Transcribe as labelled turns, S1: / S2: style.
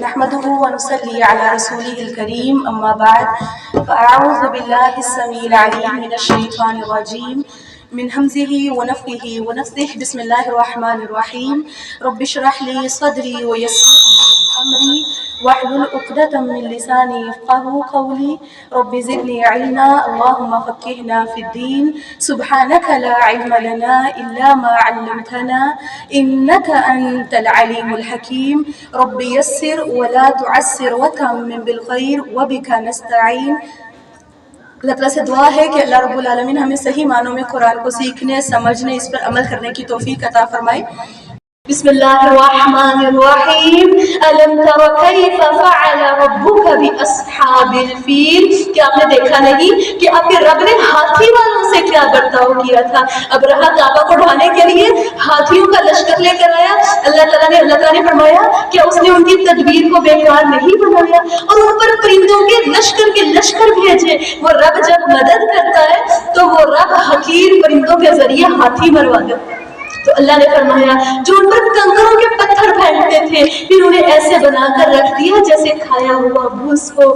S1: نحمده ونصلي على رسوله الكريم أما بعد فأعوذ بالله السميع العليم من الشيطان الرجيم من همزه ونفخه ونفثه بسم الله الرحمن الرحيم رب اشرح لي صدري ويسر لي أمري واحلل عقدة من لساني يفقهوا قولي رب زدني علما اللهم فقهنا في الدين سبحانك لا علم لنا إلا ما علمتنا إنك أنت العليم الحكيم رب يسر ولا تعسر وتمم بالخير وبك نستعين۔ اللہ تعالیٰ سے دعا ہے کہ اللہ رب العالمین ہمیں صحیح معنوں میں قرآن کو سیکھنے، سمجھنے، اس پر عمل کرنے کی توفیق عطا فرمائے۔ بسم اللہ الرحمن الرحیم الم تر کیف فعل ربک باصحاب الفیل، کہ آپ نے دیکھا نہیں کہ آپ کے رب نے ہاتھی والوں سے کیا برتاؤ کیا تھا۔ ابرہہ کعبہ کو ڈھانے کے لیے ہاتھیوں کا لشکر لے کر آیا، اللہ تعالیٰ نے فرمایا کہ اس نے ان کی تدبیر کو بیکار نہیں بنایا اور ان پر پرندوں کے لشکر بھیجے۔ وہ رب جب مدد کرتا ہے تو وہ رب حقیر پرندوں کے ذریعے ہاتھی مروا دیتا ہے۔ تو اللہ نے فرمایا جو ان پر کنکروں کے پتھر پھینکتے تھے پھر انہیں ایسے بنا کر رکھ دیا جیسے کھایا ہوا بھوس کو